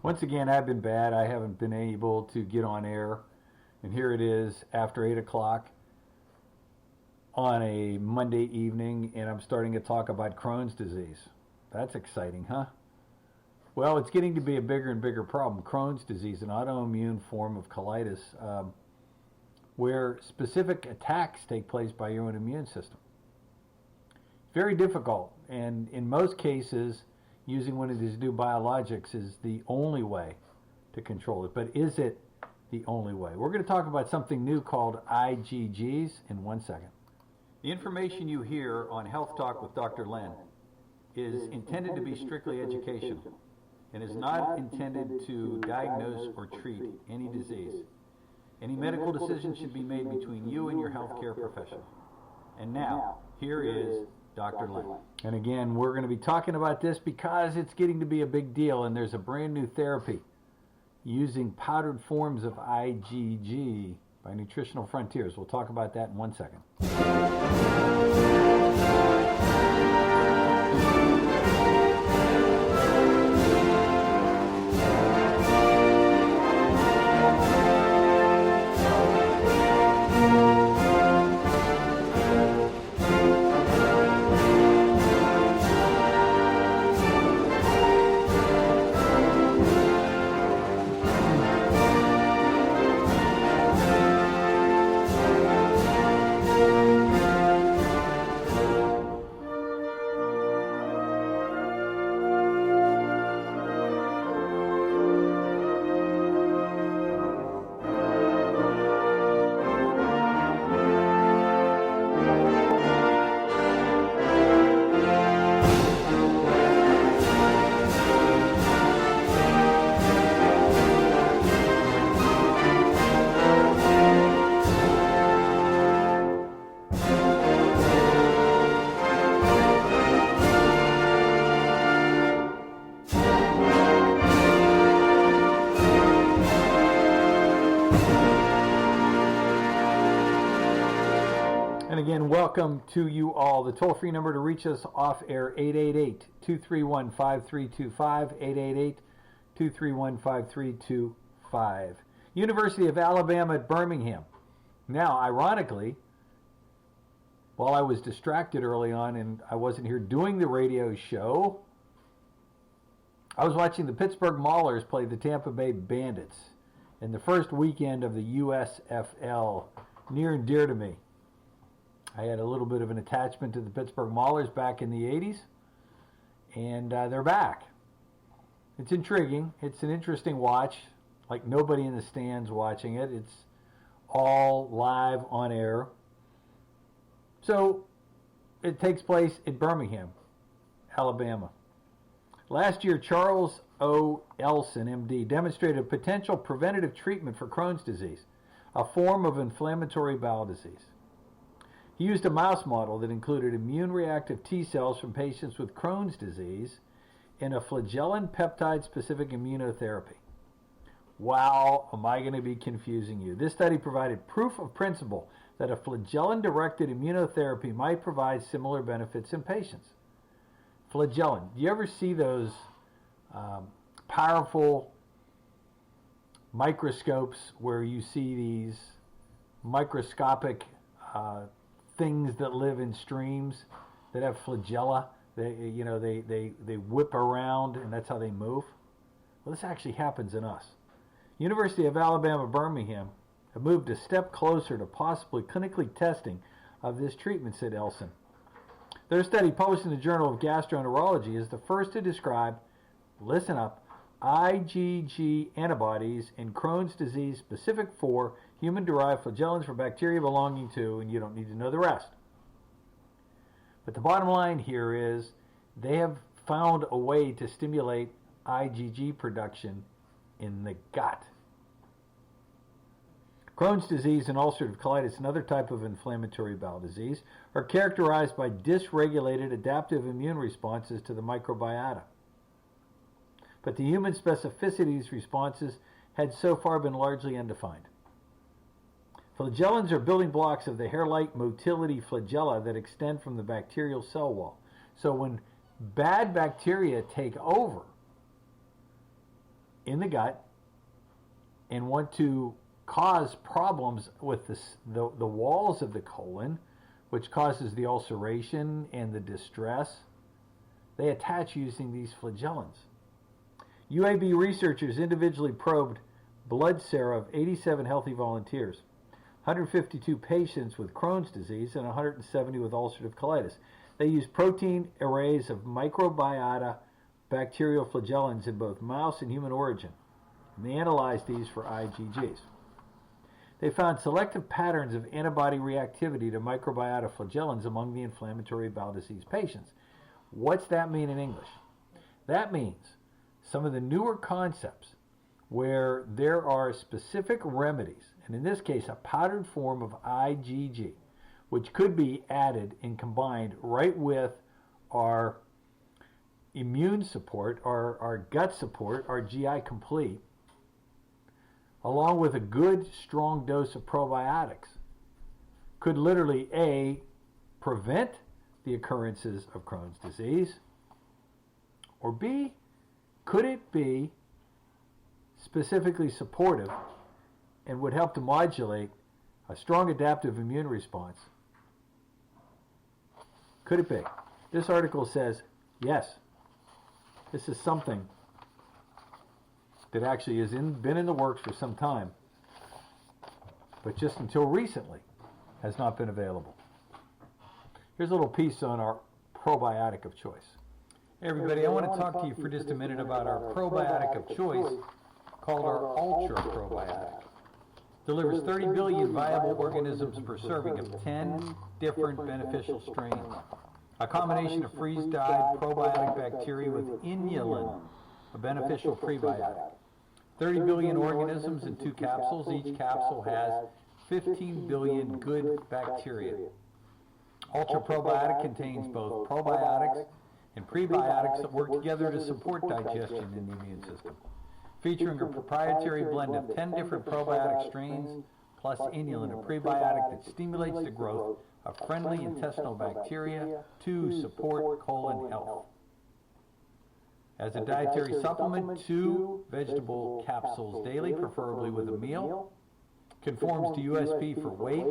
Once again, I've been bad. I haven't been able to get on air. And here it is after 8 o'clock on a Monday evening, and I'm starting to talk about Crohn's disease. That's exciting, huh? Well, it's getting to be a bigger and bigger problem. Crohn's disease, an autoimmune form of colitis, where specific attacks take place by your own immune system. Very difficult, and in most cases, using one of these new biologics is the only way to control it. But is it the only way? We're going to talk about something new called IgGs in 1 second. The information you hear on Health Talk with Dr. Len is intended to be strictly educational and is not intended to diagnose or treat any disease. Any medical decision should be made between you and your healthcare professional. And now, here is Dr. Len. And again, we're going to be talking about this because it's getting to be a big deal, and there's a brand new therapy using powdered forms of IgG by Nutritional Frontiers. We'll talk about that in 1 second. Again, welcome to you all. The toll-free number to reach us off air, 888-231-5325, 888-231-5325. University of Alabama at Birmingham. Now, ironically, while I was distracted early on and I wasn't here doing the radio show, I was watching the Pittsburgh Maulers play the Tampa Bay Bandits in the first weekend of the USFL, near and dear to me. I had a little bit of an attachment to the Pittsburgh Maulers back in the 80s, and they're back. It's intriguing. It's an interesting watch, like nobody in the stands watching it. It's all live on air. So it takes place in Birmingham, Alabama. Last year, Charles O. Elson, MD, demonstrated a potential preventative treatment for Crohn's disease, a form of inflammatory bowel disease. He used a mouse model that included immune-reactive T cells from patients with Crohn's disease in a flagellin peptide-specific immunotherapy. Wow, am I going to be confusing you? This study provided proof of principle that a flagellin-directed immunotherapy might provide similar benefits in patients. Flagellin. Do you ever see those powerful microscopes where you see these microscopic things that live in streams that have flagella? They whip around, and that's how they move. Well, this actually happens in us. University of Alabama, Birmingham have moved a step closer to possibly clinically testing of this treatment, said Elson. Their study, published in the Journal of Gastroenterology, is the first to describe, listen up, IgG antibodies in Crohn's disease specific for human-derived flagellins for bacteria belonging to, and you don't need to know the rest. But the bottom line here is they have found a way to stimulate IgG production in the gut. Crohn's disease and ulcerative colitis, another type of inflammatory bowel disease, are characterized by dysregulated adaptive immune responses to the microbiota. But the human specificity of these responses had so far been largely undefined. Flagellins are building blocks of the hair-like motility flagella that extend from the bacterial cell wall. So when bad bacteria take over, in the gut and want to cause problems with the walls of the colon, which causes the ulceration and the distress, they attach using these flagellants. UAB researchers individually probed blood sera of 87 healthy volunteers, 152 patients with Crohn's disease, and 170 with ulcerative colitis. They used protein arrays of microbiota bacterial flagellants in both mouse and human origin, and they analyzed these for IgGs. They found selective patterns of antibody reactivity to microbiota flagellants among the inflammatory bowel disease patients. What's that mean in English? That means some of the newer concepts where there are specific remedies, and in this case a powdered form of IgG, which could be added and combined right with our immune support, our gut support, our GI complete, along with a good strong dose of probiotics, could literally A, prevent the occurrences of Crohn's disease, or B, could it be specifically supportive and would help to modulate a strong adaptive immune response? Could it be? This article says, yes, this is something that actually has been in the works for some time, but just until recently has not been available. Here's a little piece on our probiotic of choice. Hey everybody, I want to talk to you for just a minute about our probiotic of choice called our Ultra Probiotic. Delivers 30 billion viable organisms per serving of 10 different beneficial strains. A combination of freeze-dried probiotic bacteria with inulin, a beneficial prebiotic. 30 billion organisms in 2 capsules. Each capsule has 15 billion good bacteria. Ultra Probiotic contains both probiotics and prebiotics that work together to support digestion in the immune system. Featuring a proprietary blend of 10 different probiotic strains plus inulin, a prebiotic that stimulates the growth of friendly intestinal bacteria to support colon health. As a dietary supplement, 2 vegetable capsules daily, preferably with a meal. Conforms to USP for weight,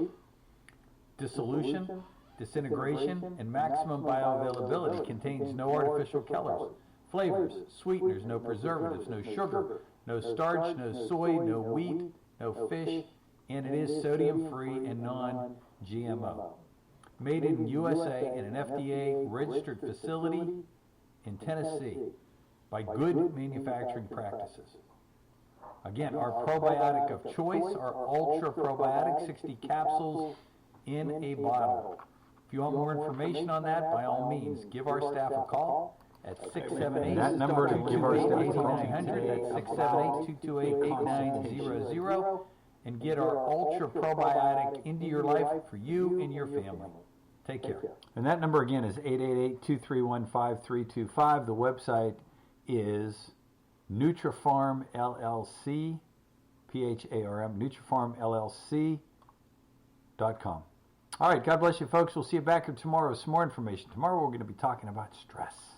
dissolution, disintegration, and maximum bioavailability. Contains no artificial colors, flavors, sweeteners, no preservatives, no sugar, no starch, no soy, no wheat, no fish, and it is sodium-free and non-GMO. Made in USA in an FDA-registered facility in Tennessee by good manufacturing practices. Again, our probiotic of choice, our Ultra Probiotic, 60 capsules in a bottle. If you want more information on that, by all means, give our staff a call at 678 that number to give our staff a call. 8900. That's 678-228-8900, and get our Ultra Probiotic into your life for you and your family. Take care. And that number again is 888-231-5325. The website is Nutrapharm LLC, PHARM, NutraPharmLLC.com. All right, God bless you folks. We'll see you back here tomorrow with some more information. Tomorrow we're going to be talking about stress.